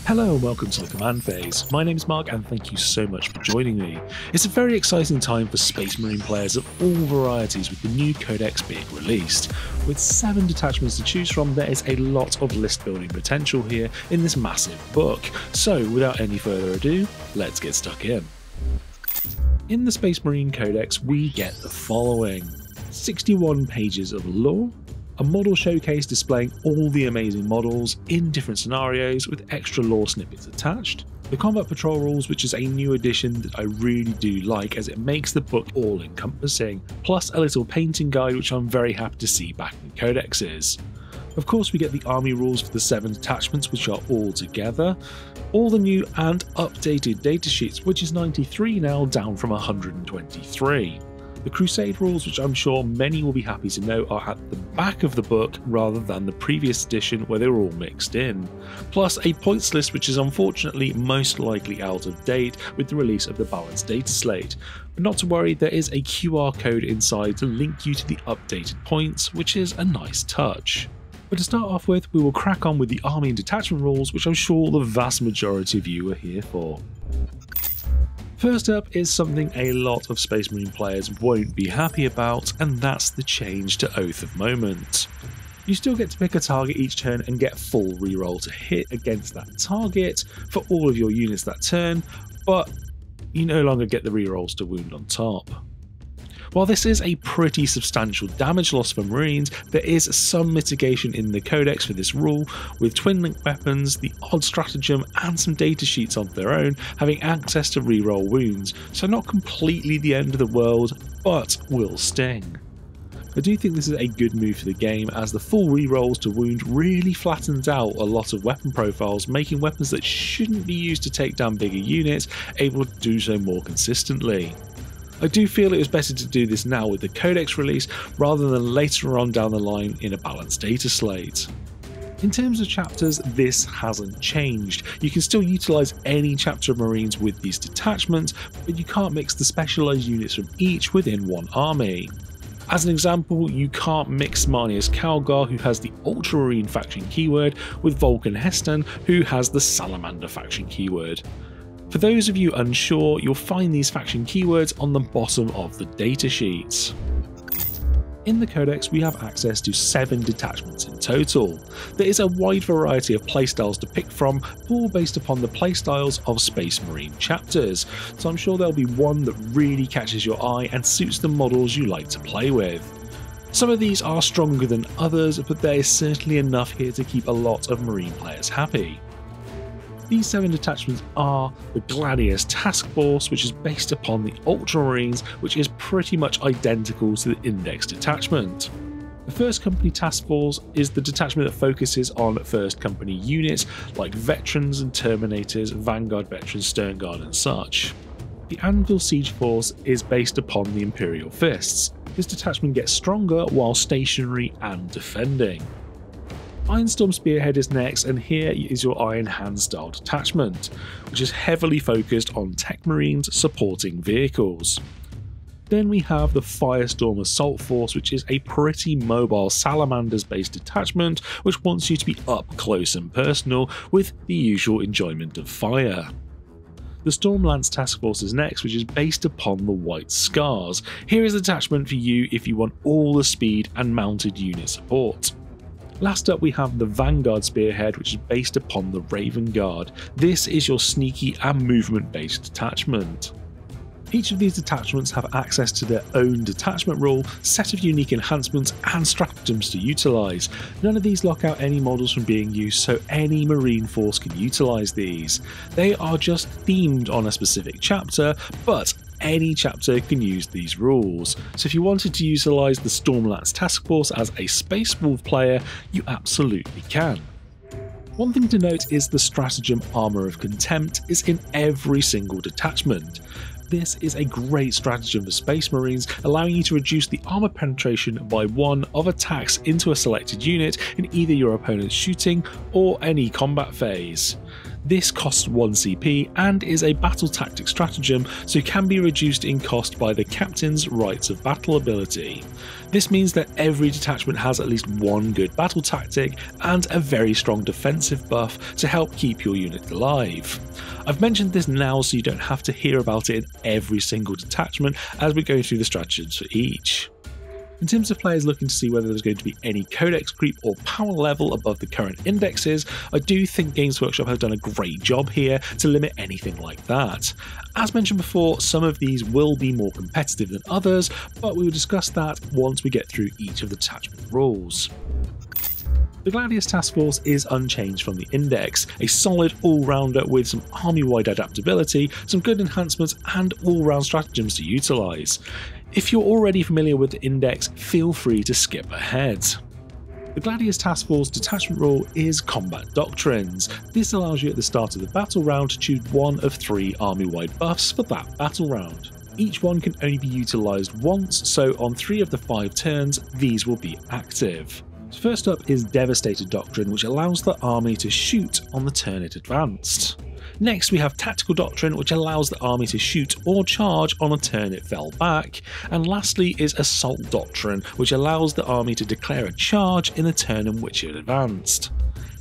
Hello and welcome to the Command Phase. My name is Mark and thank you so much for joining me. It's a very exciting time for Space Marine players of all varieties with the new Codex being released. With 7 detachments to choose from, there is a lot of list building potential here in this massive book. So without any further ado, let's get stuck in. In the Space Marine Codex we get the following: 61 pages of lore, a model showcase displaying all the amazing models in different scenarios with extra lore snippets attached, the combat patrol rules, which is a new addition that I really do like as it makes the book all encompassing, plus a little painting guide which I'm very happy to see back in codexes. Of course we get the army rules for the 7 detachments which are all together, all the new and updated datasheets, which is 93 now, down from 123. The Crusade Rules, which I'm sure many will be happy to know, are at the back of the book rather than the previous edition where they were all mixed in. Plus a points list which is unfortunately most likely out of date with the release of the balanced data slate. But not to worry, there is a QR code inside to link you to the updated points, which is a nice touch. But to start off with, we will crack on with the army and detachment rules, which I'm sure the vast majority of you are here for. First up is something a lot of Space Marine players won't be happy about, and that's the change to Oath of Moment. You still get to pick a target each turn and get full reroll to hit against that target for all of your units that turn, but you no longer get the rerolls to wound on top. While this is a pretty substantial damage loss for Marines, there is some mitigation in the Codex for this rule, with twin link weapons, the odd stratagem and some data sheets of their own having access to reroll wounds, so not completely the end of the world, but will sting. I do think this is a good move for the game, as the full rerolls to wound really flattens out a lot of weapon profiles, making weapons that shouldn't be used to take down bigger units able to do so more consistently. I do feel it was better to do this now with the Codex release rather than later on down the line in a balanced data slate. In terms of chapters, this hasn't changed. You can still utilise any chapter of Marines with these detachments, but you can't mix the specialised units from each within one army. As an example, you can't mix Marnius Calgar, who has the Ultramarine faction keyword, with Vulcan Heston, who has the Salamander faction keyword. For those of you unsure, you'll find these faction keywords on the bottom of the datasheets. In the Codex we have access to 7 detachments in total. There is a wide variety of playstyles to pick from, all based upon the playstyles of Space Marine chapters, so I'm sure there'll be one that really catches your eye and suits the models you like to play with. Some of these are stronger than others, but there is certainly enough here to keep a lot of Marine players happy. These 7 detachments are the Gladius Taskforce, which is based upon the Ultramarines, which is pretty much identical to the Index detachment. The First Company Taskforce is the detachment that focuses on First Company units like Veterans and Terminators, Vanguard Veterans, Stern Guard and such. The Anvil Siege Force is based upon the Imperial Fists. This detachment gets stronger while stationary and defending. Ironstorm Spearhead is next, and here is your Iron Hand style detachment, which is heavily focused on Tech Marines supporting vehicles. Then we have the Firestorm Assault Force, which is a pretty mobile Salamanders based detachment which wants you to be up close and personal with the usual enjoyment of fire. The Stormlance Task Force is next, which is based upon the White Scars. Here is a detachment for you if you want all the speed and mounted unit support. Last up we have the Vanguard Spearhead, which is based upon the Raven Guard. This is your sneaky and movement based detachment. Each of these detachments have access to their own detachment rule, set of unique enhancements and stratagems to utilise. None of these lock out any models from being used, so any Marine force can utilise these. They are just themed on a specific chapter, but any chapter can use these rules, so if you wanted to utilise the Stormlance Task Force as a Space Wolf player, you absolutely can. One thing to note is the stratagem Armour of Contempt is in every single detachment. This is a great stratagem for Space Marines, allowing you to reduce the armour penetration by 1 of attacks into a selected unit in either your opponent's shooting or any combat phase. This costs 1 CP and is a battle tactic stratagem, so can be reduced in cost by the Captain's Rights of Battle ability. This means that every detachment has at least one good battle tactic and a very strong defensive buff to help keep your unit alive. I've mentioned this now so you don't have to hear about it in every single detachment as we go through the stratagems for each. In terms of players looking to see whether there's going to be any codex creep or power level above the current indexes, I do think Games Workshop have done a great job here to limit anything like that. As mentioned before, some of these will be more competitive than others, but we will discuss that once we get through each of the detachment rules. The Gladius Taskforce is unchanged from the Index, a solid all-rounder with some army-wide adaptability, some good enhancements and all-round stratagems to utilise. If you're already familiar with the Index, feel free to skip ahead. The Gladius Taskforce detachment rule is Combat Doctrines. This allows you at the start of the battle round to choose one of 3 army-wide buffs for that battle round. Each one can only be utilised once, so on 3 of the 5 turns, these will be active. First up is Devastator Doctrine, which allows the army to shoot on the turn it advanced. Next we have Tactical Doctrine, which allows the army to shoot or charge on a turn it fell back. And lastly is Assault Doctrine, which allows the army to declare a charge in the turn in which it advanced.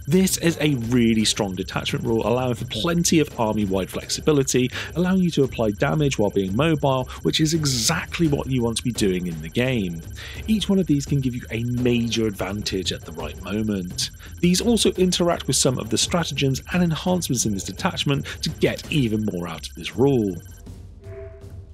This is a really strong detachment rule, allowing for plenty of army-wide flexibility, allowing you to apply damage while being mobile, which is exactly what you want to be doing in the game. Each one of these can give you a major advantage at the right moment. These also interact with some of the stratagems and enhancements in this detachment to get even more out of this rule.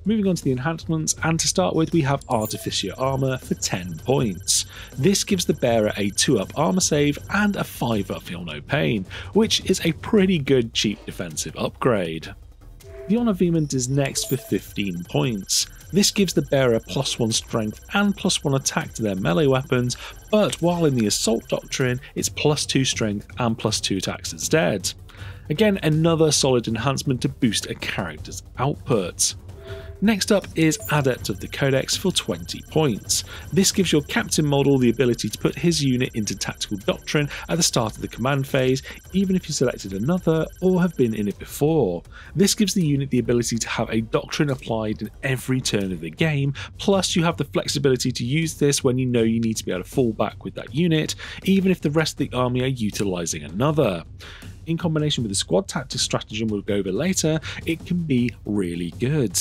Moving on to the enhancements, and to start with we have Artificer Armour for 10 points. This gives the bearer a 2-up armour save and a 5-up Feel No Pain, which is a pretty good cheap defensive upgrade. The Honour Vehement is next for 15 points. This gives the bearer +1 strength and +1 attack to their melee weapons, but while in the Assault Doctrine it's +2 strength and +2 attacks instead. Again, another solid enhancement to boost a character's output. Next up is Adept of the Codex for 20 points. This gives your captain model the ability to put his unit into Tactical Doctrine at the start of the command phase, even if you selected another or have been in it before. This gives the unit the ability to have a doctrine applied in every turn of the game, plus you have the flexibility to use this when you know you need to be able to fall back with that unit, even if the rest of the army are utilising another. In combination with the squad tactics stratagem we'll go over later, it can be really good.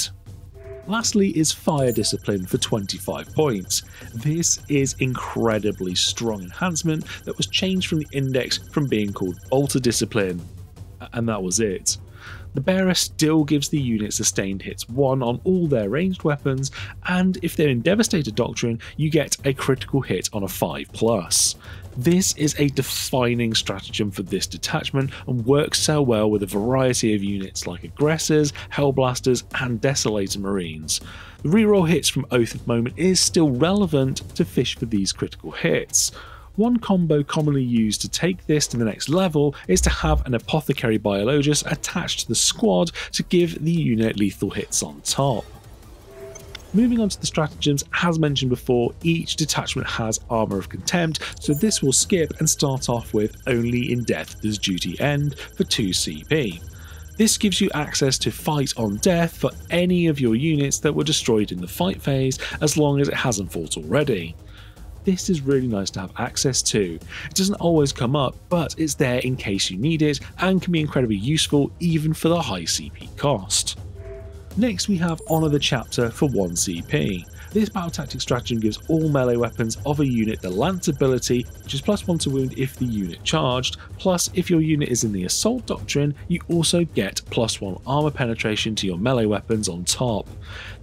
Lastly is Fire Discipline for 25 points. This is incredibly strong enhancement that was changed from the Index from being called Bolter Discipline, and that was it. The bearer still gives the unit sustained hits 1 on all their ranged weapons, and if they're in Devastator Doctrine, you get a critical hit on a 5+. This is a defining stratagem for this detachment and works so well with a variety of units like Aggressors, Hellblasters and Desolator Marines. The reroll hits from Oath of Moment is still relevant to fish for these critical hits. One combo commonly used to take this to the next level is to have an Apothecary Biologus attached to the squad to give the unit lethal hits on top. Moving on to the stratagems, as mentioned before, each detachment has Armour of Contempt, so this will skip and start off with Only in Death does Duty End for 2 CP. This gives you access to Fight on Death for any of your units that were destroyed in the fight phase, as long as it hasn't fought already. This is really nice to have access to. It doesn't always come up, but it's there in case you need it and can be incredibly useful even for the high CP cost. Next we have Honour the Chapter for 1 CP. This battle tactic stratagem gives all melee weapons of a unit the Lance ability, which is +1 to wound if the unit charged, plus if your unit is in the Assault Doctrine, you also get +1 armour penetration to your melee weapons on top.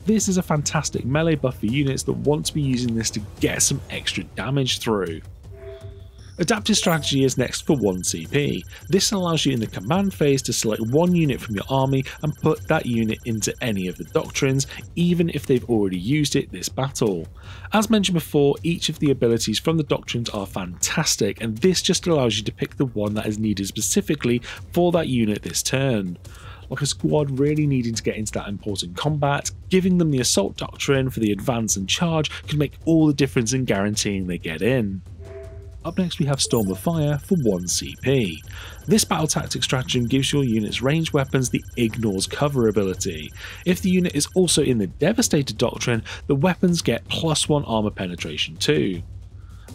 This is a fantastic melee buff for units that want to be using this to get some extra damage through. Adaptive Strategy is next for 1 CP. This allows you in the command phase to select one unit from your army and put that unit into any of the doctrines, even if they've already used it this battle. As mentioned before, each of the abilities from the doctrines are fantastic, and this just allows you to pick the one that is needed specifically for that unit this turn. Like a squad really needing to get into that important combat, giving them the Assault Doctrine for the advance and charge could make all the difference in guaranteeing they get in. Up next we have Storm of Fire for 1 CP. This battle tactic stratagem gives your unit's ranged weapons the Ignores Cover ability. If the unit is also in the Devastator Doctrine, the weapons get +1 armor penetration too.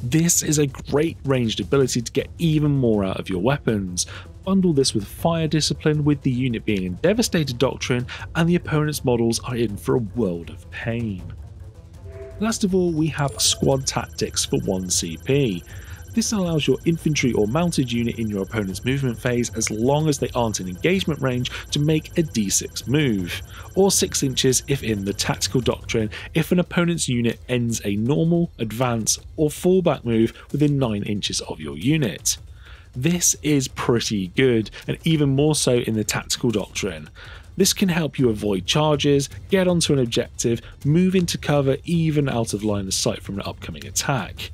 This is a great ranged ability to get even more out of your weapons. Bundle this with Fire Discipline, with the unit being in Devastator Doctrine, and the opponent's models are in for a world of pain. Last of all, we have Squad Tactics for 1 CP. This allows your infantry or mounted unit in your opponent's movement phase, as long as they aren't in engagement range, to make a d6 move, or 6 inches if in the Tactical Doctrine if an opponent's unit ends a normal, advance, or fallback move within 9 inches of your unit. This is pretty good, and even more so in the Tactical Doctrine. This can help you avoid charges, get onto an objective, move into cover even out of line of sight from an upcoming attack.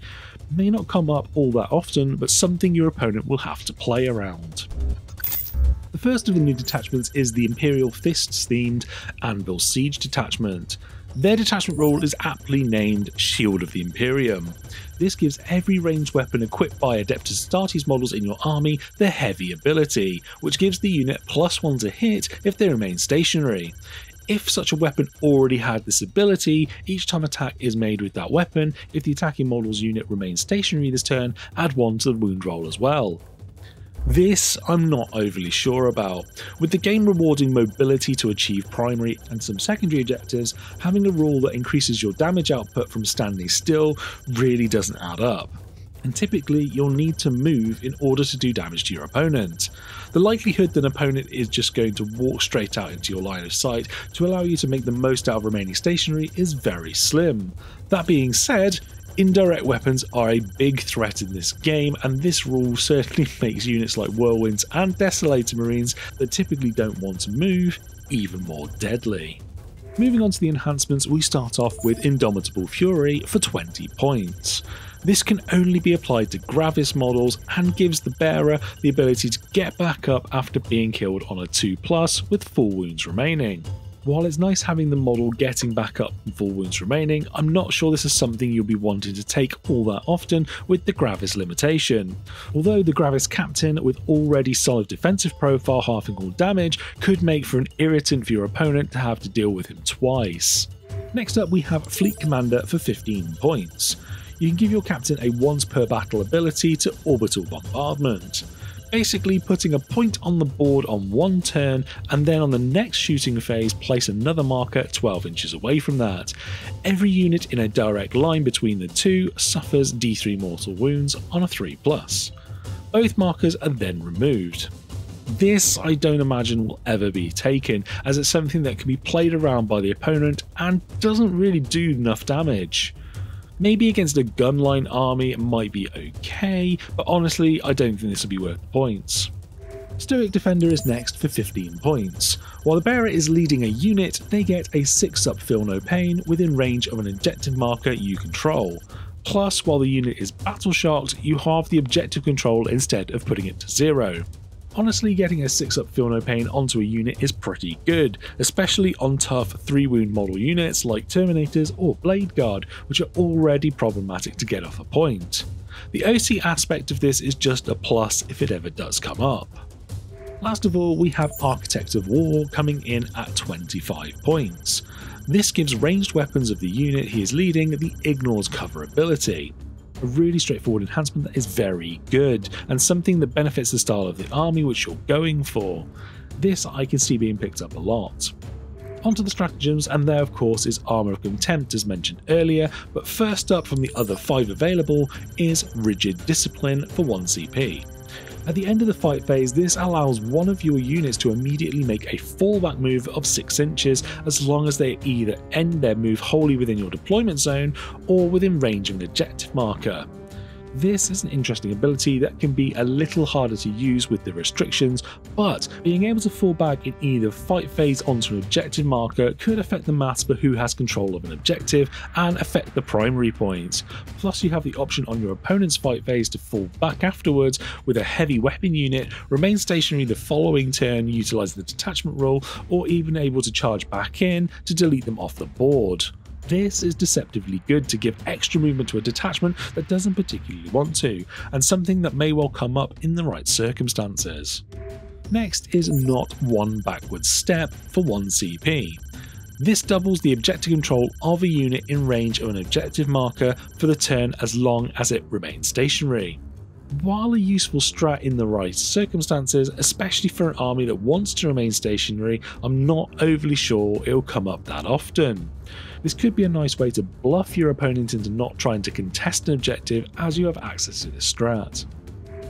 May not come up all that often, but something your opponent will have to play around. The first of the new detachments is the Imperial Fists themed Anvil Siege detachment. Their detachment rule is aptly named Shield of the Imperium. This gives every ranged weapon equipped by Adeptus Astartes models in your army the heavy ability, which gives the unit +1 to hit if they remain stationary. If such a weapon already had this ability, each time attack is made with that weapon, if the attacking model's unit remains stationary this turn, add 1 to the wound roll as well. This I'm not overly sure about. With the game rewarding mobility to achieve primary and some secondary objectives, having a rule that increases your damage output from standing still really doesn't add up. And typically you'll need to move in order to do damage to your opponent. The likelihood that an opponent is just going to walk straight out into your line of sight to allow you to make the most out of remaining stationary is very slim. That being said, indirect weapons are a big threat in this game, and this rule certainly makes units like Whirlwinds and Desolator Marines that typically don't want to move even more deadly. Moving on to the enhancements, we start off with Indomitable Fury for 20 points. This can only be applied to Gravis models and gives the bearer the ability to get back up after being killed on a 2+ with full wounds remaining. While it's nice having the model getting back up and full wounds remaining, I'm not sure this is something you'll be wanting to take all that often with the Gravis limitation. Although the Gravis captain with already solid defensive profile halving all damage could make for an irritant for your opponent to have to deal with him twice. Next up we have Fleet Commander for 15 points. You can give your captain a once per battle ability to Orbital Bombardment. Basically putting a point on the board on one turn, and then on the next shooting phase place another marker 12 inches away from that. Every unit in a direct line between the two suffers D3 mortal wounds on a 3+. Both markers are then removed. This I don't imagine will ever be taken, as it's something that can be played around by the opponent and doesn't really do enough damage. Maybe against a gunline army it might be okay, but honestly I don't think this will be worth the points. Stoic Defender is next for 15 points. While the bearer is leading a unit, they get a 6-up Feel No Pain within range of an objective marker you control. Plus, while the unit is battle shocked, you halve the objective control instead of putting it to 0. Honestly, getting a 6-up Feel No Pain onto a unit is pretty good, especially on tough 3-wound model units like Terminators or Blade Guard, which are already problematic to get off a point. The OC aspect of this is just a plus if it ever does come up. Last of all, we have Architect of War coming in at 25 points. This gives ranged weapons of the unit he is leading the Ignores Cover ability. A really straightforward enhancement that is very good, and something that benefits the style of the army which you're going for. This I can see being picked up a lot. Onto the stratagems, and there of course is Armour of Contempt as mentioned earlier, but first up from the other 5 available is Rigid Discipline for 1 CP. At the end of the fight phase, this allows one of your units to immediately make a fallback move of 6 inches as long as they either end their move wholly within your deployment zone or within range of an objective marker. This is an interesting ability that can be a little harder to use with the restrictions, but being able to fall back in either fight phase onto an objective marker could affect the maths for who has control of an objective and affect the primary points. Plus you have the option on your opponent's fight phase to fall back afterwards with a heavy weapon unit, remain stationary the following turn utilising the detachment rule, or even able to charge back in to delete them off the board. This is deceptively good to give extra movement to a detachment that doesn't particularly want to, and something that may well come up in the right circumstances. Next is not one backward step for 1 CP. This doubles the objective control of a unit in range of an objective marker for the turn as long as it remains stationary. While a useful strat in the right circumstances, especially for an army that wants to remain stationary, I'm not overly sure it'll come up that often. This could be a nice way to bluff your opponent into not trying to contest an objective as you have access to this strat.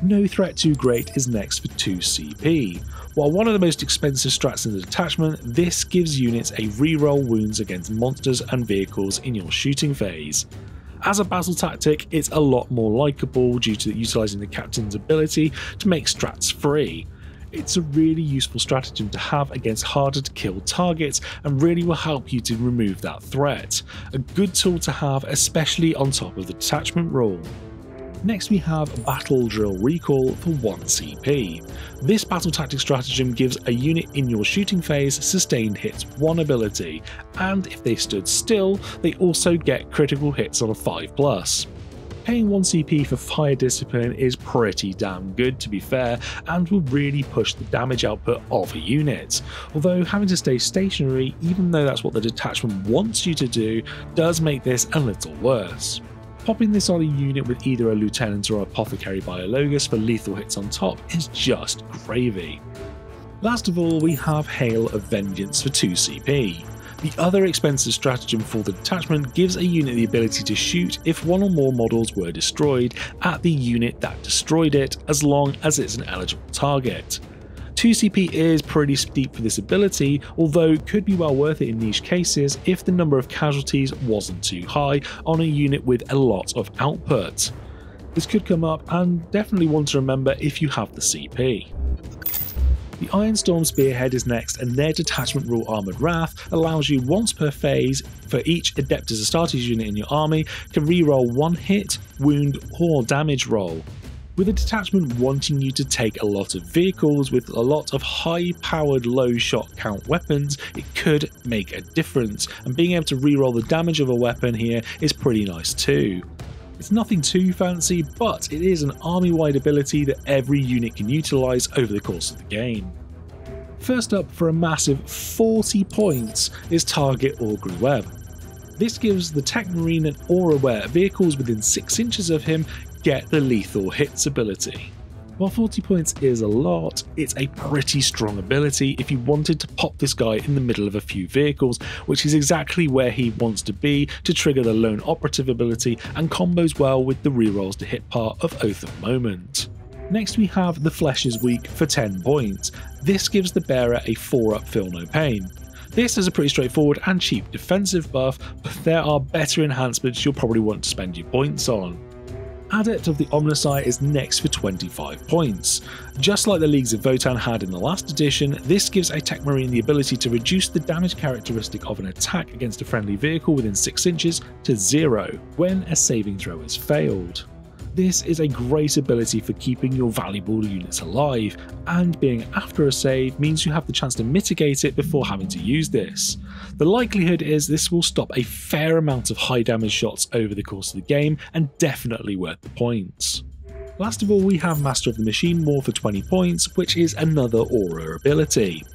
No Threat Too Great is next for 2 CP. While one of the most expensive strats in the detachment, this gives units a reroll wounds against monsters and vehicles in your shooting phase. As a battle tactic, it's a lot more likeable due to utilising the captain's ability to make strats free. It's a really useful stratagem to have against harder to kill targets and really will help you to remove that threat. A good tool to have, especially on top of the detachment rule. Next we have Battle Drill Recall for 1 CP. This battle tactic stratagem gives a unit in your shooting phase sustained hits 1 ability, and if they stood still, they also get critical hits on a 5+. Paying 1 CP for Fire Discipline is pretty damn good to be fair, and will really push the damage output of a unit. Although having to stay stationary, even though that's what the detachment wants you to do, does make this a little worse. Popping this on a unit with either a Lieutenant or Apothecary Biologus for lethal hits on top is just gravy. Last of all, we have Hail of Vengeance for 2 CP. The other expensive stratagem for the detachment gives a unit the ability to shoot if 1 or more models were destroyed at the unit that destroyed it, as long as it's an eligible target. 2 CP is pretty steep for this ability, although could be well worth it in niche cases if the number of casualties wasn't too high on a unit with a lot of output. This could come up and definitely one to remember if you have the CP. The Ironstorm Spearhead is next, and their detachment rule Armoured Wrath allows you once per phase for each Adeptus Astartes unit in your army can reroll 1 hit, wound or damage roll. With a detachment wanting you to take a lot of vehicles with a lot of high-powered low shot count weapons, it could make a difference, and being able to reroll the damage of a weapon here is pretty nice too. It's nothing too fancy, but it is an army-wide ability that every unit can utilise over the course of the game. First up for a massive 40 points is Target Augury Web. This gives the Tech Marine an aura where vehicles within 6 inches of him get the lethal hits ability. While 40 points is a lot, it's a pretty strong ability if you wanted to pop this guy in the middle of a few vehicles, which is exactly where he wants to be to trigger the lone operative ability and combos well with the rerolls to hit part of Oath of Moment. Next we have The Flesh is Weak for 10 points. This gives the bearer a 4-up Feel No Pain. This is a pretty straightforward and cheap defensive buff, but there are better enhancements you'll probably want to spend your points on. Adept of the Omnissiah is next for 25 points. Just like the Leagues of Votan had in the last edition, this gives a Tech Marine the ability to reduce the damage characteristic of an attack against a friendly vehicle within 6 inches to 0 when a saving throw has failed. This is a great ability for keeping your valuable units alive, and being after a save means you have the chance to mitigate it before having to use this. The likelihood is this will stop a fair amount of high damage shots over the course of the game, and definitely worth the points. Last of all, we have Master of the Machine War for 20 points, which is another aura ability.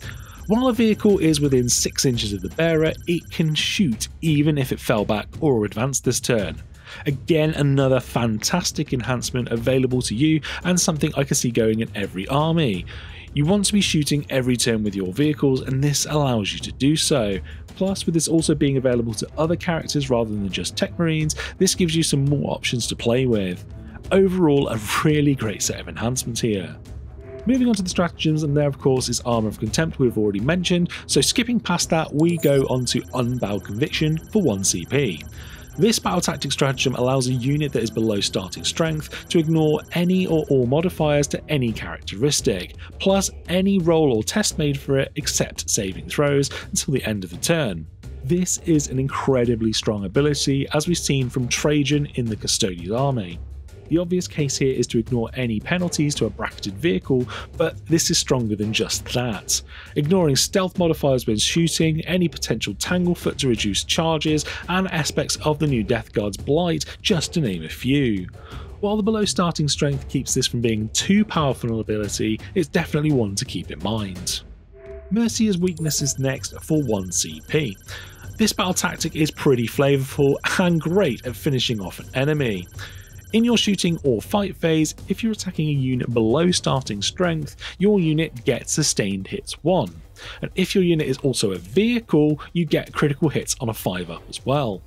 While a vehicle is within 6 inches of the bearer, it can shoot even if it fell back or advanced this turn. Again, another fantastic enhancement available to you, and something I can see going in every army. You want to be shooting every turn with your vehicles, and this allows you to do so. Plus, with this also being available to other characters rather than just Tech Marines, this gives you some more options to play with. Overall, a really great set of enhancements here. Moving on to the stratagems, and there of course is Armour of Contempt we've already mentioned, so skipping past that we go on to Unbowed Conviction for 1 CP. This battle tactic stratagem allows a unit that is below starting strength to ignore any or all modifiers to any characteristic, plus any roll or test made for it except saving throws until the end of the turn. This is an incredibly strong ability, as we've seen from Trajan in the Custodian army. The obvious case here is to ignore any penalties to a bracketed vehicle, but this is stronger than just that. Ignoring stealth modifiers when shooting, any potential tanglefoot to reduce charges, and aspects of the new Death Guard's Blight, just to name a few. While the below starting strength keeps this from being too powerful an ability, it's definitely one to keep in mind. Mercier's weakness is next for 1 CP. This battle tactic is pretty flavourful and great at finishing off an enemy. In your shooting or fight phase, if you're attacking a unit below starting strength, your unit gets sustained hits 1, and if your unit is also a vehicle, you get critical hits on a 5-up as well.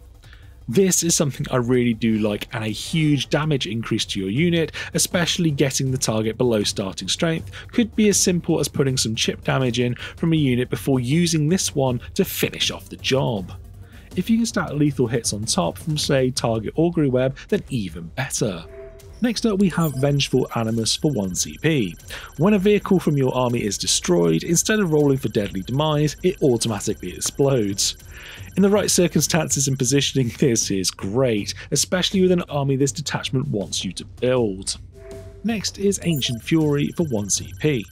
This is something I really do like, and a huge damage increase to your unit, especially getting the target below starting strength, could be as simple as putting some chip damage in from a unit before using this one to finish off the job. If you can stack lethal hits on top from, say, target augury web, then even better. Next up we have Vengeful Animus for 1 CP. When a vehicle from your army is destroyed, instead of rolling for deadly demise, it automatically explodes. In the right circumstances and positioning, this is great, especially with an army this detachment wants you to build. Next is Ancient Fury for 1 CP.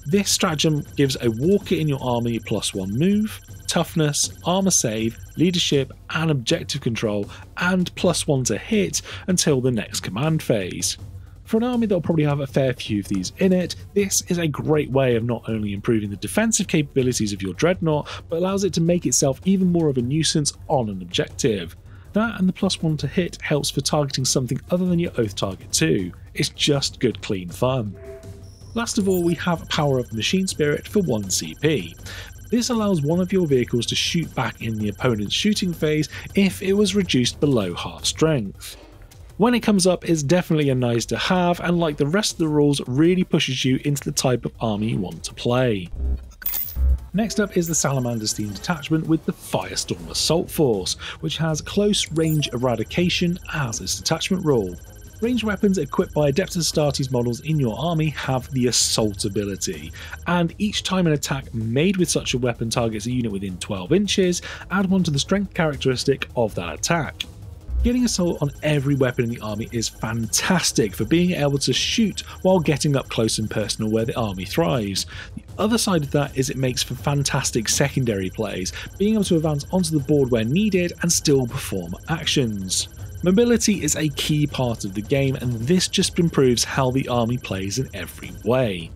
This stratagem gives a walker in your army +1 move, toughness, armor save, leadership and objective control, and +1 to hit until the next command phase. For an army that will probably have a fair few of these in it, this is a great way of not only improving the defensive capabilities of your dreadnought, but allows it to make itself even more of a nuisance on an objective. That and the +1 to hit helps for targeting something other than your oath target too. It's just good clean fun. Last of all we have Power of the Machine Spirit for 1 CP. This allows one of your vehicles to shoot back in the opponent's shooting phase if it was reduced below half strength. When it comes up, it's definitely a nice to have, and like the rest of the rules, really pushes you into the type of army you want to play. Next up is the Salamander's themed detachment with the Firestorm Assault Force, which has close range eradication as its detachment rule. Ranged weapons equipped by Adeptus Astartes models in your army have the Assault ability, and each time an attack made with such a weapon targets a unit within 12 inches, add 1 to the strength characteristic of that attack. Getting Assault on every weapon in the army is fantastic for being able to shoot while getting up close and personal where the army thrives. The other side of that is it makes for fantastic secondary plays, being able to advance onto the board where needed and still perform actions. Mobility is a key part of the game, and this just improves how the army plays in every way.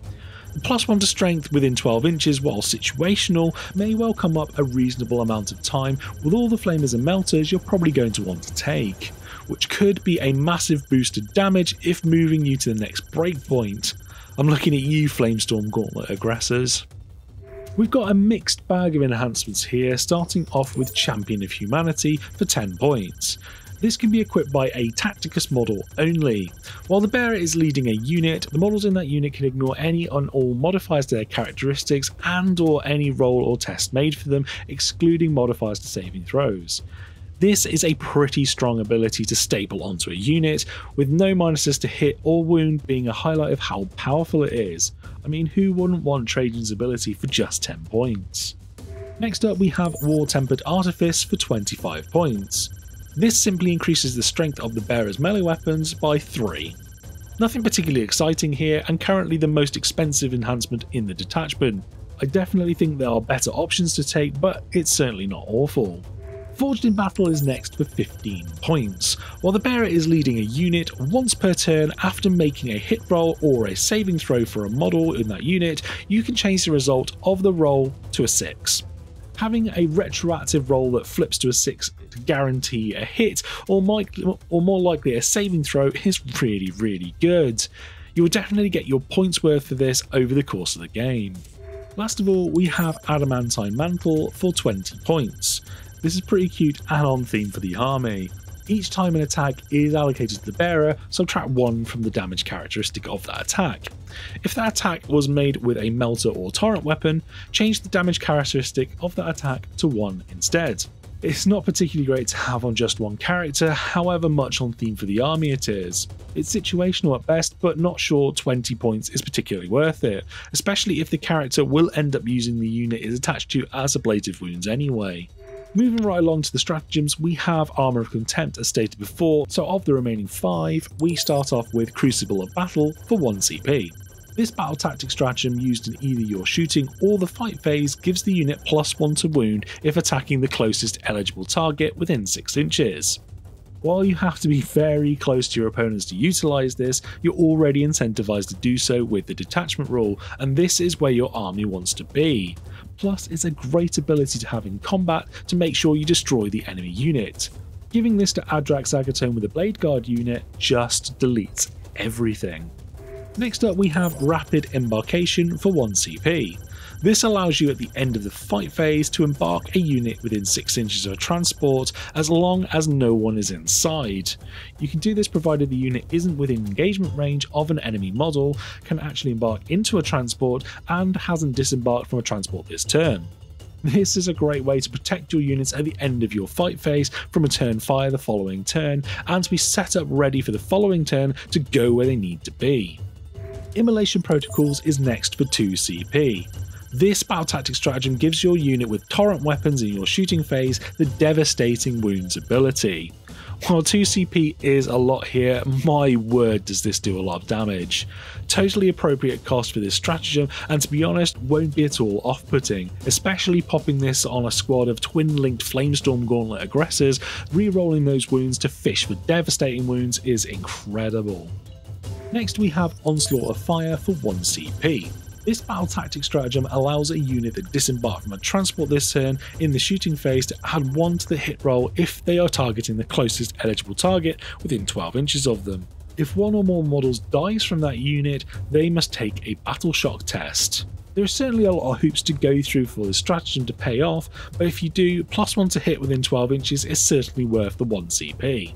The +1 to strength within 12 inches, while situational, may well come up a reasonable amount of time with all the flamers and melters you're probably going to want to take, which could be a massive boost to damage if moving you to the next breakpoint. I'm looking at you, Flamestorm Gauntlet aggressors. We've got a mixed bag of enhancements here, starting off with Champion of Humanity for 10 points. This can be equipped by a Tacticus model only. While the bearer is leading a unit, the models in that unit can ignore any and all modifiers to their characteristics and or any roll or test made for them, excluding modifiers to saving throws. This is a pretty strong ability to staple onto a unit, with no minuses to hit or wound being a highlight of how powerful it is. I mean, who wouldn't want Trajan's ability for just 10 points? Next up we have War Tempered Artifice for 25 points. This simply increases the strength of the bearer's melee weapons by 3. Nothing particularly exciting here, and currently the most expensive enhancement in the detachment. I definitely think there are better options to take, but it's certainly not awful. Forged in Battle is next for 15 points. While the bearer is leading a unit, once per turn after making a hit roll or a saving throw for a model in that unit, you can change the result of the roll to a 6. Having a retroactive roll that flips to a 6 to guarantee a hit, or more likely a saving throw, is really good. You will definitely get your points worth for this over the course of the game. Last of all, we have Adamantine Mantle for 20 points. This is pretty cute and on theme for the army. Each time an attack is allocated to the bearer, subtract 1 from the damage characteristic of that attack. If that attack was made with a melter or torrent weapon, change the damage characteristic of that attack to 1 instead. It's not particularly great to have on just one character, however much on theme for the army it is. It's situational at best, but not sure 20 points is particularly worth it, especially if the character will end up using the unit is attached to as ablative wounds anyway. Moving right along to the stratagems, we have Armour of Contempt as stated before, so of the remaining 5, we start off with Crucible of Battle for 1 CP. This battle tactic stratagem used in either your shooting or the fight phase gives the unit +1 to wound if attacking the closest eligible target within 6 inches. While you have to be very close to your opponents to utilise this, you're already incentivised to do so with the Detachment rule, and this is where your army wants to be. Plus, it's a great ability to have in combat to make sure you destroy the enemy unit. Giving this to Adrax Agatone with a Blade Guard unit just deletes everything. Next up we have Rapid Embarkation for 1 CP. This allows you at the end of the fight phase to embark a unit within 6 inches of a transport as long as no one is inside. You can do this provided the unit isn't within engagement range of an enemy model, can actually embark into a transport, and hasn't disembarked from a transport this turn. This is a great way to protect your units at the end of your fight phase from return fire the following turn, and to be set up ready for the following turn to go where they need to be. Immolation Protocols is next for 2 CP. This battle tactic stratagem gives your unit with torrent weapons in your shooting phase the devastating wounds ability. While 2 CP is a lot here, my word does this do a lot of damage. Totally appropriate cost for this stratagem, and to be honest won't be at all off-putting, especially popping this on a squad of twin-linked Flamestorm Gauntlet aggressors. Re-rolling those wounds to fish for devastating wounds is incredible. Next we have Onslaught of Fire for 1 CP. This battle tactic stratagem allows a unit that disembarked from a transport this turn in the shooting phase to add 1 to the hit roll if they are targeting the closest eligible target within 12 inches of them. If 1 or more models dies from that unit, they must take a battle shock test. There are certainly a lot of hoops to go through for this stratagem to pay off, but if you do, +1 to hit within 12 inches is certainly worth the 1 CP.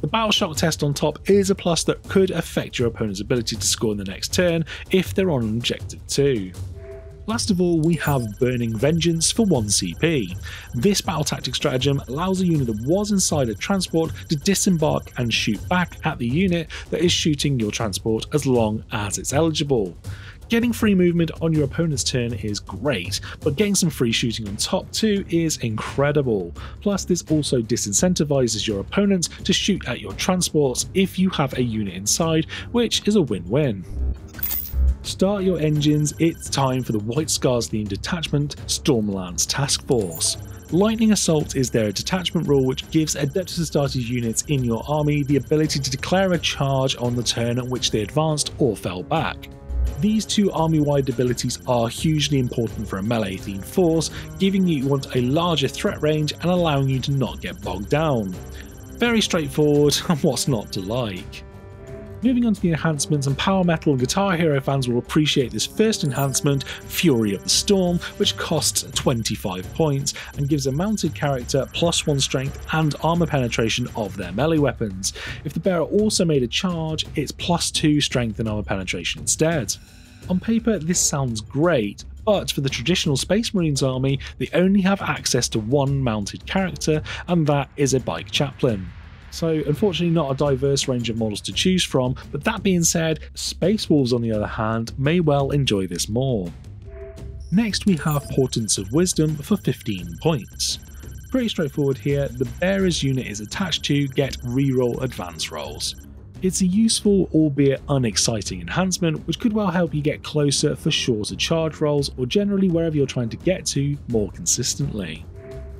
The battle shock test on top is a plus that could affect your opponent's ability to score in the next turn if they're on an objective too. Last of all, we have Burning Vengeance for 1 CP. This battle tactic stratagem allows a unit that was inside a transport to disembark and shoot back at the unit that is shooting your transport as long as it's eligible. Getting free movement on your opponent's turn is great, but getting some free shooting on top too is incredible. Plus, this also disincentivizes your opponents to shoot at your transports if you have a unit inside, which is a win-win. Start your engines, it's time for the White Scars themed detachment, Stormlance Taskforce. Lightning Assault is their detachment rule which gives Adeptus Astartes units in your army the ability to declare a charge on the turn at which they advanced or fell back. These 2 army-wide abilities are hugely important for a melee-themed force, giving you a larger threat range and allowing you to not get bogged down. Very straightforward, and what's not to like? Moving on to the enhancements, and Power Metal and Guitar Hero fans will appreciate this first enhancement, Fury of the Storm, which costs 25 points and gives a mounted character +1 strength and armor penetration of their melee weapons. If the bearer also made a charge, it's +2 strength and armor penetration instead. On paper this sounds great, but for the traditional Space Marines army they only have access to 1 mounted character, and that is a bike chaplain. So unfortunately not a diverse range of models to choose from, but that being said, Space Wolves on the other hand may well enjoy this more. Next we have Portents of Wisdom for 15 points. Pretty straightforward here, the bearer's unit is attached to get reroll advance rolls. It's a useful, albeit unexciting enhancement which could well help you get closer for shorter charge rolls or generally wherever you're trying to get to more consistently.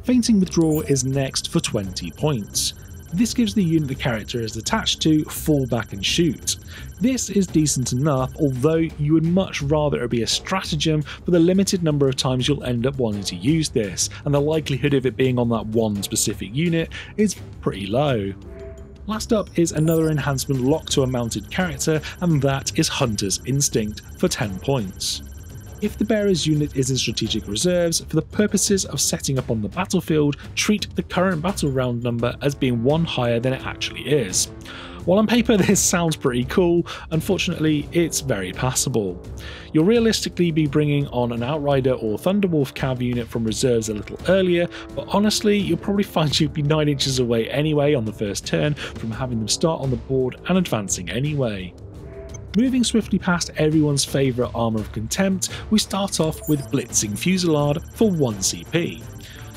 Fainting Withdrawal is next for 20 points. This gives the unit the character is attached to fall back and shoot. This is decent enough, although you would much rather it be a stratagem for the limited number of times you'll end up wanting to use this, and the likelihood of it being on that one specific unit is pretty low. Last up is another enhancement locked to a mounted character, and that is Hunter's Instinct for 10 points. If the bearer's unit is in strategic reserves, for the purposes of setting up on the battlefield, treat the current battle round number as being 1 higher than it actually is. While on paper this sounds pretty cool, unfortunately it's very passable. You'll realistically be bringing on an Outrider or Thunderwolf cav unit from reserves a little earlier, but honestly you'll probably find you'd be 9 inches away anyway on the first turn from having them start on the board and advancing anyway. Moving swiftly past everyone's favourite Armour of Contempt, we start off with Blitzing Fusillade for 1 CP.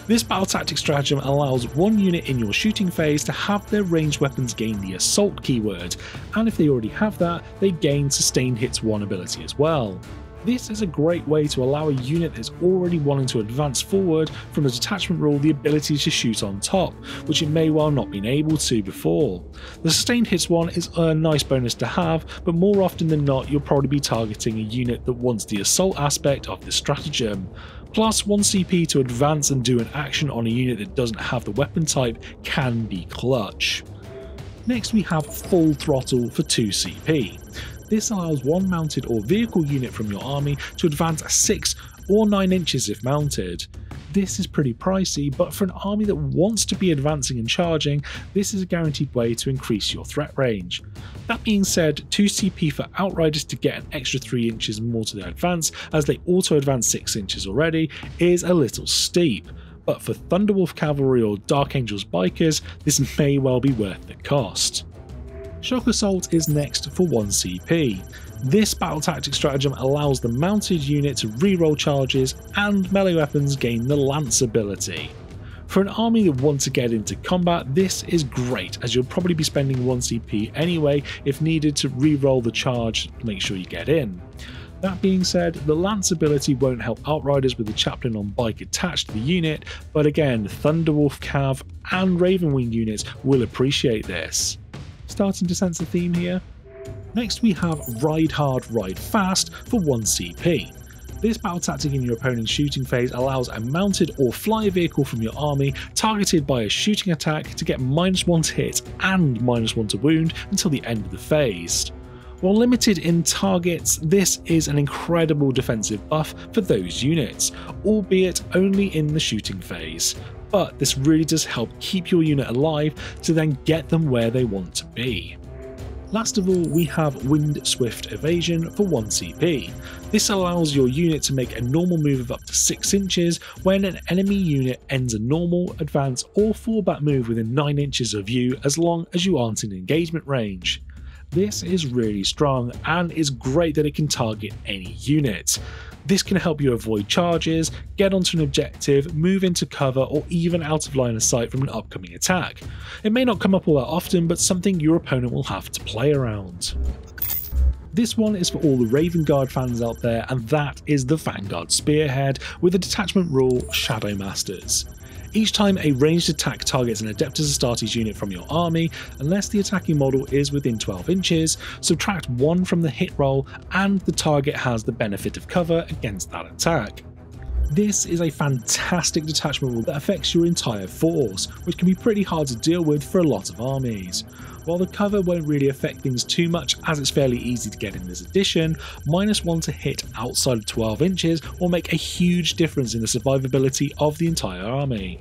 This battle tactic stratagem allows one unit in your shooting phase to have their ranged weapons gain the assault keyword, and if they already have that, they gain sustained hits 1 ability as well. This is a great way to allow a unit that's already wanting to advance forward from the detachment rule the ability to shoot on top, which it may well not been able to before. The sustained hits 1 is a nice bonus to have, but more often than not you'll probably be targeting a unit that wants the assault aspect of this stratagem. Plus 1 CP to advance and do an action on a unit that doesn't have the weapon type can be clutch. Next we have Full Throttle for 2 CP. This allows one mounted or vehicle unit from your army to advance 6 or 9 inches if mounted. This is pretty pricey, but for an army that wants to be advancing and charging, this is a guaranteed way to increase your threat range. That being said, 2 CP for Outriders to get an extra 3 inches more to their advance, as they auto advance 6 inches already, is a little steep. But for Thunderwolf Cavalry or Dark Angels Bikers, this may well be worth the cost. Shock Assault is next for 1 CP. This battle tactic stratagem allows the mounted unit to reroll charges, and melee weapons gain the Lance ability. For an army that wants to get into combat, this is great, as you'll probably be spending 1 CP anyway if needed to reroll the charge to make sure you get in. That being said, the Lance ability won't help Outriders with the Chaplain on bike attached to the unit, but again, Thunderwolf Cav and Ravenwing units will appreciate this. Starting to sense a theme here? Next we have Ride Hard, Ride Fast for 1 CP. This battle tactic in your opponent's shooting phase allows a mounted or fly vehicle from your army targeted by a shooting attack to get -1 to hit and -1 to wound until the end of the phase. While limited in targets, this is an incredible defensive buff for those units, albeit only in the shooting phase. But this really does help keep your unit alive to then get them where they want to be. Last of all, we have Wind Swift Evasion for 1 CP. This allows your unit to make a normal move of up to 6 inches when an enemy unit ends a normal, advance or fallback move within 9 inches of you, as long as you aren't in engagement range. This is really strong and is great that it can target any unit. This can help you avoid charges, get onto an objective, move into cover, or even out of line of sight from an upcoming attack. It may not come up all that often, but something your opponent will have to play around. This one is for all the Raven Guard fans out there, and that is the Vanguard Spearhead with the detachment rule Shadow Masters. Each time a ranged attack targets an Adeptus Astartes unit from your army, unless the attacking model is within 12 inches, subtract 1 from the hit roll and the target has the benefit of cover against that attack. This is a fantastic detachment rule that affects your entire force, which can be pretty hard to deal with for a lot of armies. While the cover won't really affect things too much as it's fairly easy to get in this edition, -1 to hit outside of 12 inches will make a huge difference in the survivability of the entire army.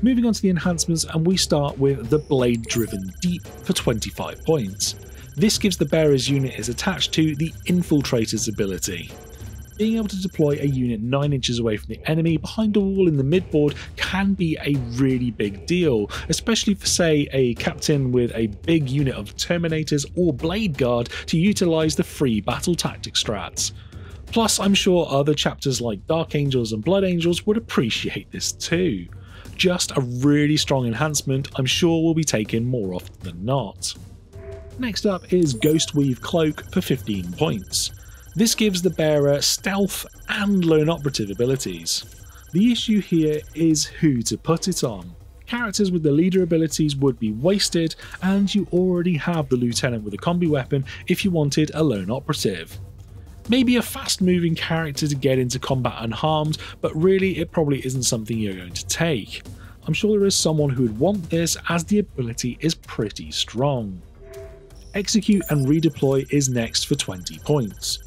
Moving on to the enhancements, and we start with the Blade Driven Deep for 25 points. This gives the bearer's unit is attached to the Infiltrator's ability. Being able to deploy a unit 9 inches away from the enemy behind a wall in the midboard can be a really big deal, especially for say a captain with a big unit of Terminators or Blade Guard to utilise the free battle tactic strats. Plus I'm sure other chapters like Dark Angels and Blood Angels would appreciate this too. Just a really strong enhancement I'm sure will be taken more often than not. Next up is Ghostweave Cloak for 15 points. This gives the bearer stealth and lone operative abilities. The issue here is who to put it on. Characters with the leader abilities would be wasted, and you already have the lieutenant with a combi weapon if you wanted a lone operative. Maybe a fast moving character to get into combat unharmed, but really it probably isn't something you're going to take. I'm sure there is someone who would want this as the ability is pretty strong. Execute and Redeploy is next for 20 points.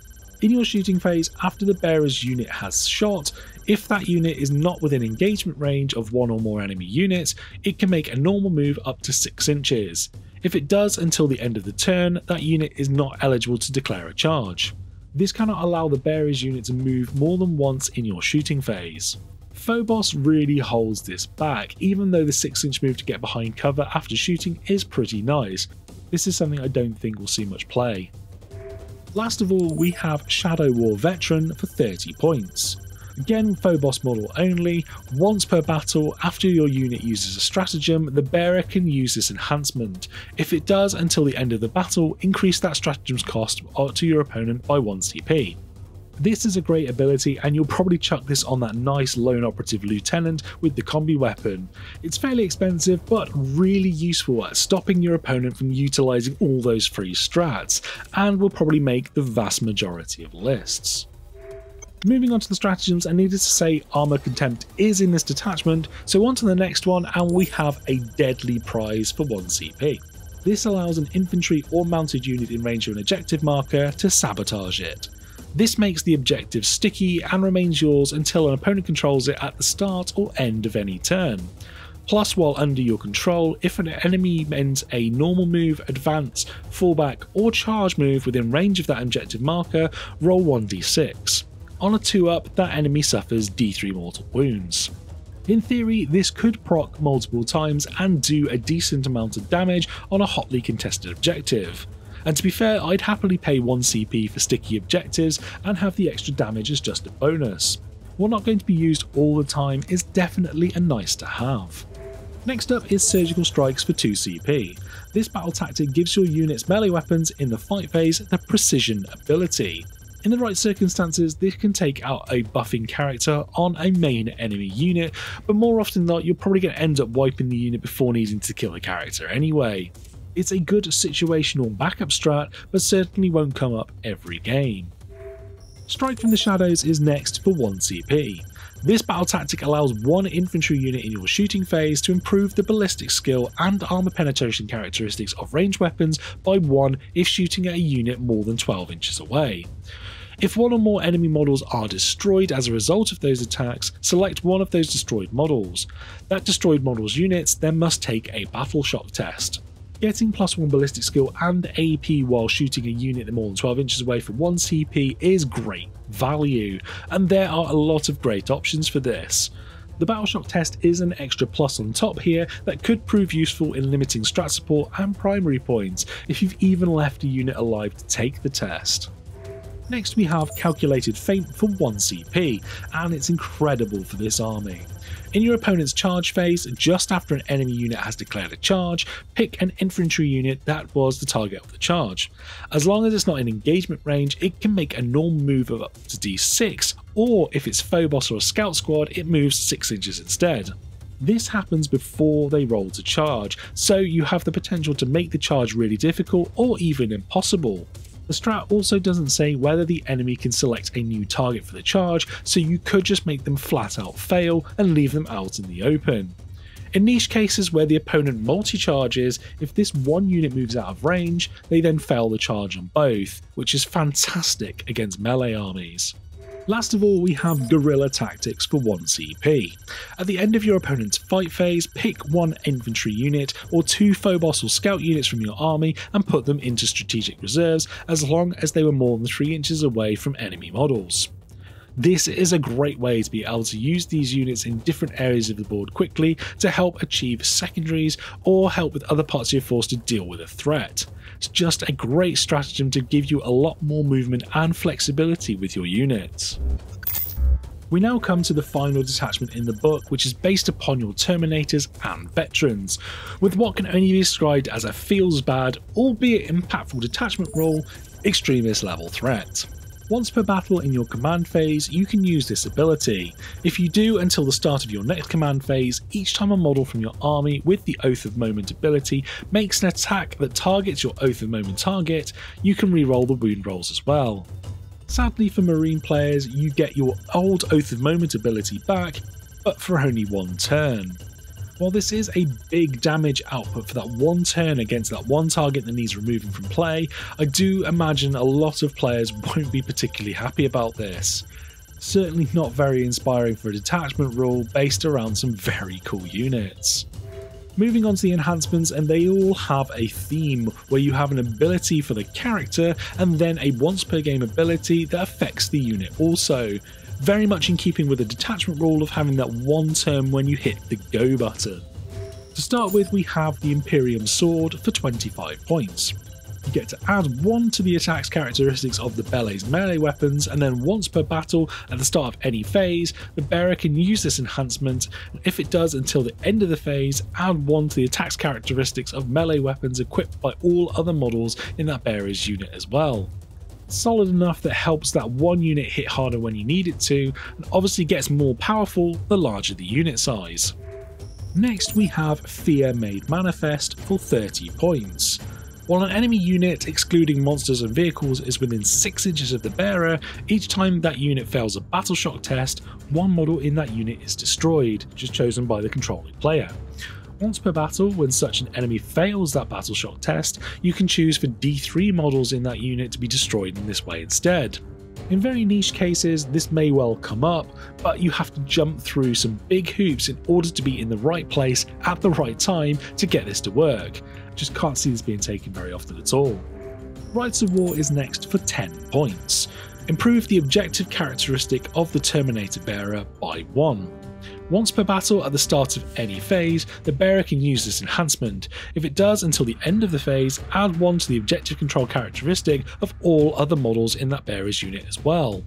In your shooting phase, after the bearer's unit has shot, if that unit is not within engagement range of 1 or more enemy units, it can make a normal move up to 6 inches. If it does until the end of the turn, that unit is not eligible to declare a charge. This cannot allow the bearer's unit to move more than once in your shooting phase. Phobos really holds this back, even though the 6-inch move to get behind cover after shooting is pretty nice. This is something I don't think we'll see much play. Last of all, we have Shadow War Veteran for 30 points. Again, Phobos model only. Once per battle, after your unit uses a stratagem, the bearer can use this enhancement. If it does until the end of the battle, increase that stratagem's cost to your opponent by 1 CP. This is a great ability, and you'll probably chuck this on that nice lone operative lieutenant with the combi weapon. It's fairly expensive, but really useful at stopping your opponent from utilising all those free strats, and will probably make the vast majority of lists. Moving on to the stratagems, and needless to say, Armour Contempt is in this detachment, so on to the next one, and we have a deadly prize for 1 CP. This allows an infantry or mounted unit in range of an objective marker to sabotage it. This makes the objective sticky and remains yours until an opponent controls it at the start or end of any turn. Plus, while under your control, if an enemy ends a normal move, advance, fallback or charge move within range of that objective marker, roll 1d6. On a 2-up, that enemy suffers d3 mortal wounds. In theory, this could proc multiple times and do a decent amount of damage on a hotly contested objective. And to be fair, I'd happily pay 1 CP for sticky objectives and have the extra damage as just a bonus. While not going to be used all the time, is definitely a nice to have. Next up is Surgical Strikes for 2 CP. This battle tactic gives your units melee weapons in the fight phase the Precision ability. In the right circumstances, this can take out a buffing character on a main enemy unit, but more often than not, you're probably going to end up wiping the unit before needing to kill the character anyway. It's a good situational backup strat, but certainly won't come up every game. Strike from the Shadows is next for 1 CP. This battle tactic allows one infantry unit in your shooting phase to improve the ballistic skill and armor penetration characteristics of ranged weapons by 1 if shooting at a unit more than 12 inches away. If one or more enemy models are destroyed as a result of those attacks, select one of those destroyed models. That destroyed model's units then must take a battle shock test. Getting +1 ballistic skill and AP while shooting a unit more than 12 inches away for 1 CP is great value, and there are a lot of great options for this. The battle shock test is an extra plus on top here that could prove useful in limiting strat support and primary points if you've even left a unit alive to take the test. Next we have Calculated Fate for 1 CP, and it's incredible for this army. In your opponent's charge phase, just after an enemy unit has declared a charge, pick an infantry unit that was the target of the charge. As long as it's not in engagement range, it can make a normal move of up to d6, or if it's Phobos or a scout squad, it moves 6 inches instead. This happens before they roll to charge, so you have the potential to make the charge really difficult or even impossible. The strat also doesn't say whether the enemy can select a new target for the charge, so you could just make them flat out fail and leave them out in the open. In niche cases where the opponent multi-charges, if this one unit moves out of range, they then fail the charge on both, which is fantastic against melee armies. Last of all, we have Guerrilla Tactics for 1 CP. At the end of your opponent's fight phase, pick 1 infantry unit or 2 Phobos or scout units from your army and put them into strategic reserves as long as they were more than 3 inches away from enemy models. This is a great way to be able to use these units in different areas of the board quickly to help achieve secondaries or help with other parts of your force to deal with a threat. It's just a great stratagem to give you a lot more movement and flexibility with your units. We now come to the final detachment in the book, which is based upon your Terminators and Veterans, with what can only be described as a feels bad, albeit impactful detachment rule, Extremist level threat. Once per battle in your command phase, you can use this ability. If you do until the start of your next command phase, each time a model from your army with the Oath of Moment ability makes an attack that targets your Oath of Moment target, you can reroll the wound rolls as well. Sadly for Marine players, you get your old Oath of Moment ability back, but for only 1 turn. While this is a big damage output for that 1 turn against that 1 target that needs removing from play, I do imagine a lot of players won't be particularly happy about this. Certainly not very inspiring for a detachment rule based around some very cool units. Moving on to the enhancements, and they all have a theme where you have an ability for the character and then a once per game ability that affects the unit also. Very much in keeping with the detachment rule of having that 1 turn when you hit the go button. To start with, we have the Imperium Sword for 25 points. You get to add 1 to the attacks characteristics of the Bele's melee weapons, and then once per battle at the start of any phase, the bearer can use this enhancement, and if it does until the end of the phase, add 1 to the attacks characteristics of melee weapons equipped by all other models in that bearer's unit as well. Solid enough that helps that one unit hit harder when you need it to, and obviously gets more powerful the larger the unit size. Next we have Fear Made Manifest for 30 points. While an enemy unit, excluding monsters and vehicles, is within 6 inches of the bearer, each time that unit fails a battle shock test, one model in that unit is destroyed, which is chosen by the controlling player. Once per battle, when such an enemy fails that battle shock test, you can choose for D3 models in that unit to be destroyed in this way instead. In very niche cases, this may well come up, but you have to jump through some big hoops in order to be in the right place at the right time to get this to work. Just can't see this being taken very often at all. Rites of War is next for 10 points. Improve the objective characteristic of the Terminator bearer by 1. Once per battle at the start of any phase, the bearer can use this enhancement. If it does until the end of the phase, add 1 to the objective control characteristic of all other models in that bearer's unit as well.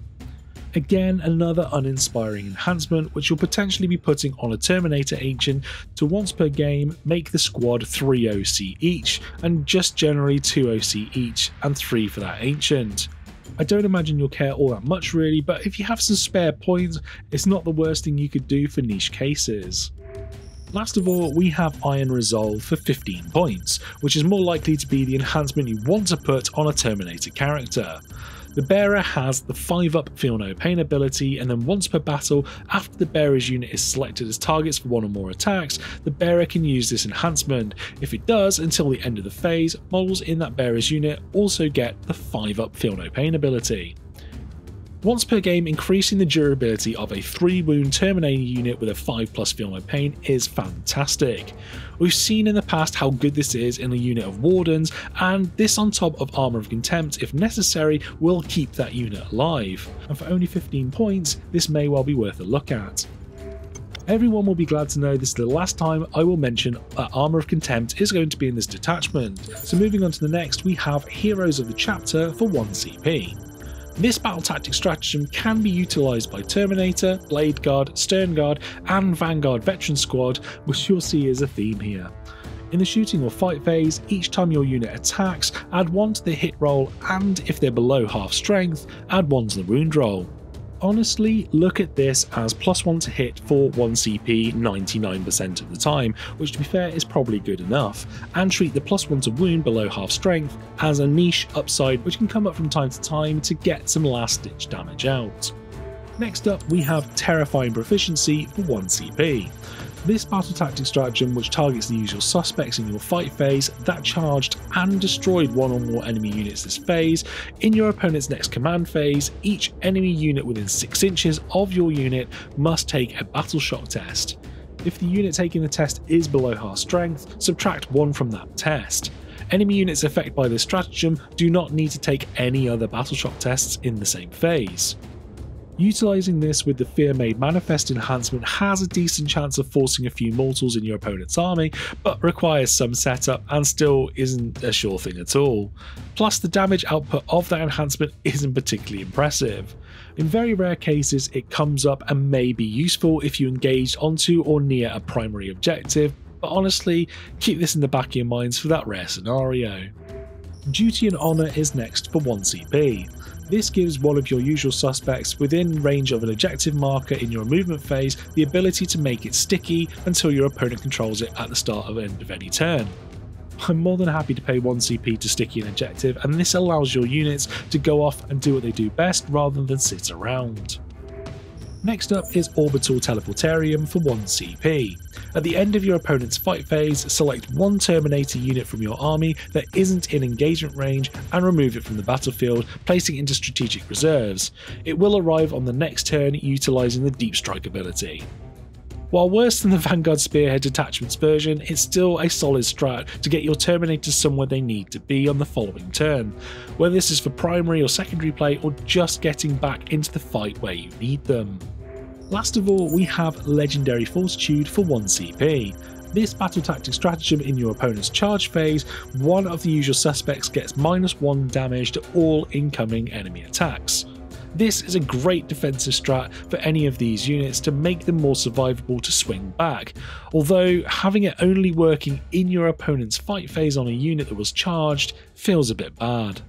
Again, another uninspiring enhancement which you'll potentially be putting on a Terminator Ancient to once per game make the squad 3 OC each, and just generally 2 OC each and 3 for that Ancient. I don't imagine you'll care all that much really, but if you have some spare points, it's not the worst thing you could do for niche cases. Last of all, we have Iron Resolve for 15 points, which is more likely to be the enhancement you want to put on a Terminator character. The bearer has the 5-up Feel No Pain ability, and then once per battle, after the bearer's unit is selected as targets for 1 or more attacks, the bearer can use this enhancement. If it does until the end of the phase, models in that bearer's unit also get the 5-up Feel No Pain ability. Once per game, increasing the durability of a 3-wound Terminator unit with a 5+ Feel No Pain is fantastic. We've seen in the past how good this is in a unit of Wardens, and this on top of Armour of Contempt, if necessary, will keep that unit alive. And for only 15 points, this may well be worth a look at. Everyone will be glad to know this is the last time I will mention that Armour of Contempt is going to be in this detachment. So moving on to the next, we have Heroes of the Chapter for 1 CP. This battle tactic stratagem can be utilised by Terminator, Blade Guard, Stern Guard and Vanguard Veteran Squad, which you'll see is a theme here. In the shooting or fight phase, each time your unit attacks, add 1 to the hit roll, and if they're below half strength, add 1 to the wound roll. Honestly, look at this as +1 to hit for 1 CP 99% of the time, which to be fair is probably good enough, and treat the +1 to wound below half strength as a niche upside which can come up from time to time to get some last ditch damage out. Next up we have Terrifying Proficiency for 1 CP. This battle tactic stratagem, which targets the usual suspects in your fight phase that charged and destroyed 1 or more enemy units this phase, in your opponent's next command phase, each enemy unit within 6 inches of your unit must take a battle shock test. If the unit taking the test is below half strength, subtract 1 from that test. Enemy units affected by this stratagem do not need to take any other battle shock tests in the same phase. Utilising this with the Fear Made Manifest enhancement has a decent chance of forcing a few mortals in your opponent's army, but requires some setup and still isn't a sure thing at all. Plus the damage output of that enhancement isn't particularly impressive. In very rare cases it comes up and may be useful if you engage onto or near a primary objective, but honestly keep this in the back of your minds for that rare scenario. Duty and Honour is next for 1 CP. This gives one of your usual suspects within range of an objective marker in your movement phase the ability to make it sticky until your opponent controls it at the start of end of any turn. I'm more than happy to pay 1 CP to sticky an objective, and this allows your units to go off and do what they do best rather than sit around. Next up is Orbital Teleportarium for 1 CP. At the end of your opponent's fight phase, select 1 Terminator unit from your army that isn't in engagement range and remove it from the battlefield, placing it into strategic reserves. It will arrive on the next turn utilising the Deep Strike ability. While worse than the Vanguard Spearhead Detachments version, it's still a solid strat to get your Terminators somewhere they need to be on the following turn, whether this is for primary or secondary play or just getting back into the fight where you need them. Last of all, we have Legendary Fortitude for 1 CP. This battle tactic stratagem in your opponent's charge phase, one of the usual suspects gets -1 damage to all incoming enemy attacks. This is a great defensive strat for any of these units to make them more survivable to swing back, although having it only working in your opponent's fight phase on a unit that was charged feels a bit bad.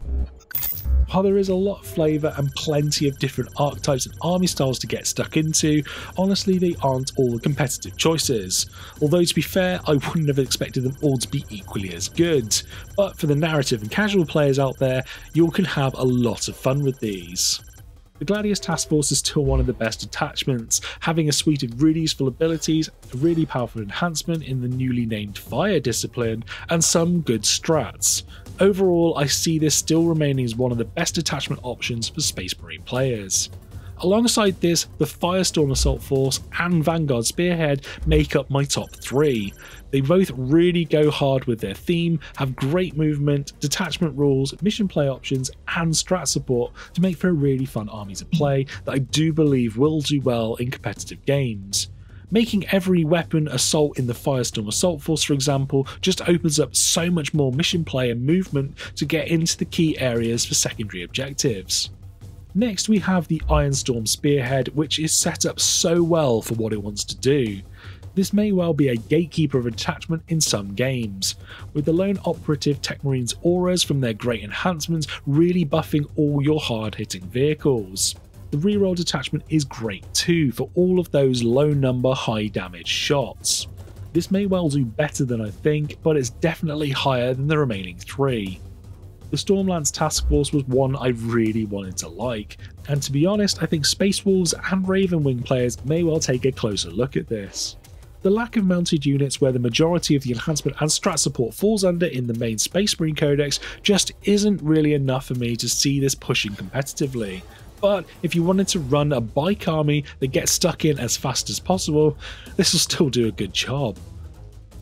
While there is a lot of flavour and plenty of different archetypes and army styles to get stuck into, honestly they aren't all the competitive choices. Although to be fair, I wouldn't have expected them all to be equally as good, but for the narrative and casual players out there, you can have a lot of fun with these. The Gladius Taskforce is still one of the best detachments, having a suite of really useful abilities, a really powerful enhancement in the newly named Fire discipline, and some good strats. Overall, I see this still remaining as one of the best detachment options for Space Marine players. Alongside this, the Firestorm Assault Force and Vanguard Spearhead make up my top 3. They both really go hard with their theme, have great movement, detachment rules, mission play options, and strat support to make for a really fun army to play that I do believe will do well in competitive games. Making every weapon assault in the Firestorm Assault Force, for example, just opens up so much more mission play and movement to get into the key areas for secondary objectives. Next we have the Ironstorm Spearhead, which is set up so well for what it wants to do. This may well be a gatekeeper of a detachment in some games, with the lone operative Tech Marines auras from their great enhancements really buffing all your hard-hitting vehicles. The reroll detachment is great too for all of those low number high damage shots. This may well do better than I think, but it's definitely higher than the remaining 3. The Stormlance Taskforce was one I really wanted to like, and to be honest I think Space Wolves and Ravenwing players may well take a closer look at this. The lack of mounted units where the majority of the enhancement and strat support falls under in the main Space Marine Codex just isn't really enough for me to see this pushing competitively. But if you wanted to run a bike army that gets stuck in as fast as possible, this will still do a good job.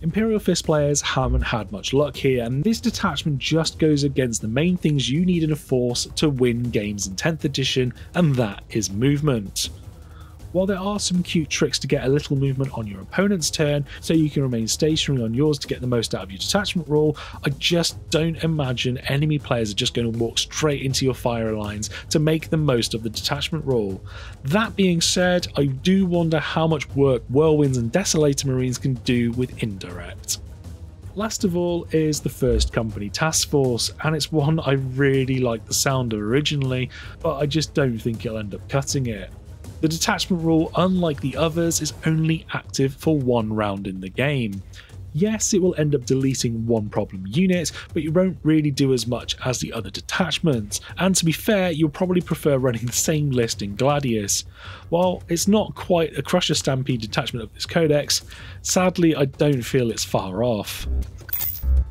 Imperial Fist players haven't had much luck here, and this detachment just goes against the main things you need in a force to win games in 10th edition, and that is movement. While there are some cute tricks to get a little movement on your opponent's turn so you can remain stationary on yours to get the most out of your detachment rule, I just don't imagine enemy players are just going to walk straight into your fire lines to make the most of the detachment rule. That being said, I do wonder how much work Whirlwinds and Desolator Marines can do with indirect. Last of all is the first Company Taskforce, and it's one I really liked the sound of originally, but I just don't think it'll end up cutting it. The detachment rule, unlike the others, is only active for 1 round in the game. Yes, it will end up deleting 1 problem unit, but you won't really do as much as the other detachments, and to be fair, you'll probably prefer running the same list in Gladius. While it's not quite a Crusher Stampede detachment of this codex, sadly I don't feel it's far off.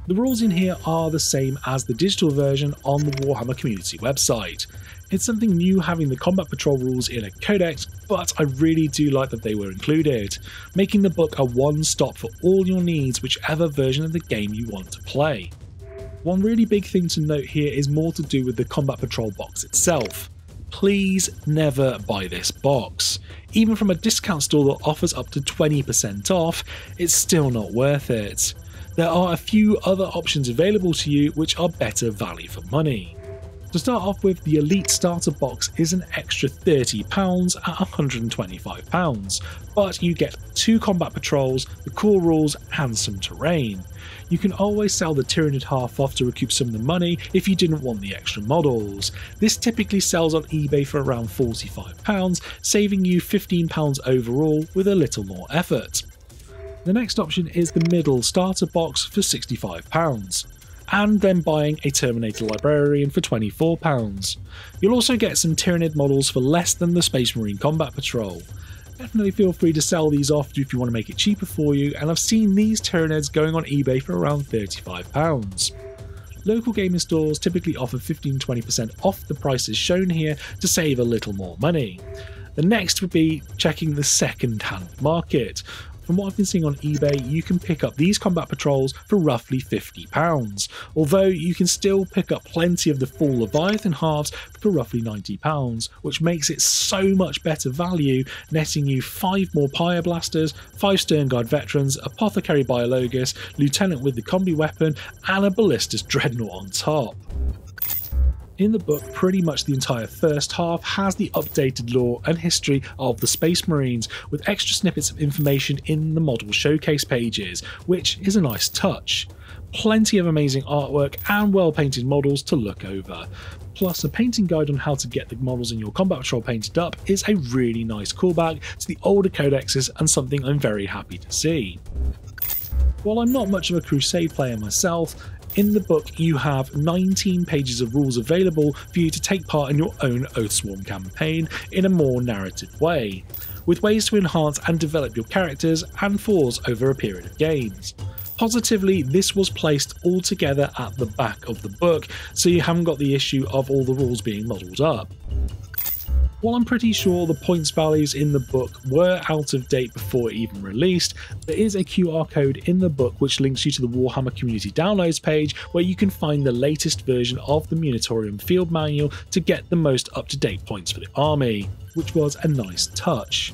The rules in here are the same as the digital version on the Warhammer community website. It's something new having the combat patrol rules in a codex, but I really do like that they were included, making the book a one-stop for all your needs whichever version of the game you want to play. One really big thing to note here is more to do with the combat patrol box itself. Please never buy this box. Even from a discount store that offers up to 20% off, it's still not worth it. There are a few other options available to you which are better value for money. To start off with, the Elite Starter Box is an extra £30 at £125, but you get 2 combat patrols, the core rules and some terrain. You can always sell the Tyranid half off to recoup some of the money if you didn't want the extra models. This typically sells on eBay for around £45, saving you £15 overall with a little more effort. The next option is the middle starter box for £65, and then buying a Terminator Librarian for £24. You'll also get some Tyranid models for less than the Space Marine Combat Patrol. Definitely feel free to sell these off if you want to make it cheaper for you, and I've seen these Tyranids going on eBay for around £35. Local gaming stores typically offer 15-20% off the prices shown here to save a little more money. The next would be checking the second-hand market. From what I've been seeing on eBay, you can pick up these combat patrols for roughly £50, although you can still pick up plenty of the full Leviathan halves for roughly £90, which makes it so much better value, netting you 5 more Pyre Blasters, 5 Sternguard Veterans, Apothecary Biologus, Lieutenant with the Combi Weapon, and a Ballistus Dreadnought on top. In the book, pretty much the entire first half has the updated lore and history of the Space Marines, with extra snippets of information in the model showcase pages, which is a nice touch. Plenty of amazing artwork and well painted models to look over. Plus, a painting guide on how to get the models in your combat patrol painted up is a really nice callback to the older codexes and something I'm very happy to see. While I'm not much of a Crusade player myself, in the book you have 19 pages of rules available for you to take part in your own Oathsworn campaign in a more narrative way, with ways to enhance and develop your characters and fours over a period of games. Positively, this was placed all together at the back of the book, so you haven't got the issue of all the rules being modelled up. While I'm pretty sure the points values in the book were out of date before it even released, there is a QR code in the book which links you to the Warhammer Community Downloads page, where you can find the latest version of the Munitorium Field Manual to get the most up-to-date points for the army, which was a nice touch.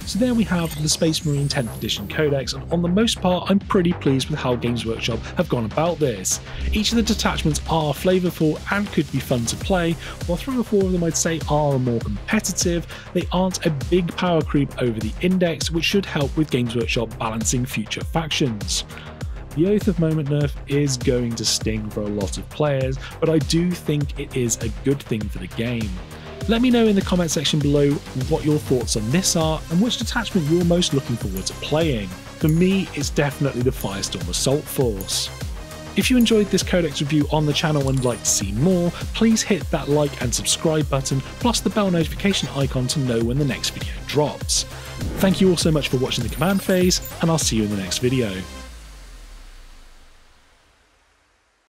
So there we have the Space Marine 10th edition Codex, and on the most part I'm pretty pleased with how Games Workshop have gone about this. Each of the detachments are flavourful and could be fun to play, while 3 or 4 of them I'd say are more competitive. They aren't a big power creep over the index, which should help with Games Workshop balancing future factions. The Oath of Moment nerf is going to sting for a lot of players, but I do think it is a good thing for the game. Let me know in the comment section below what your thoughts on this are and which detachment you're most looking forward to playing. For me, it's definitely the Firestorm Assault Force. If you enjoyed this Codex review on the channel and would like to see more, please hit that like and subscribe button, plus the bell notification icon to know when the next video drops. Thank you all so much for watching the command phase, and I'll see you in the next video.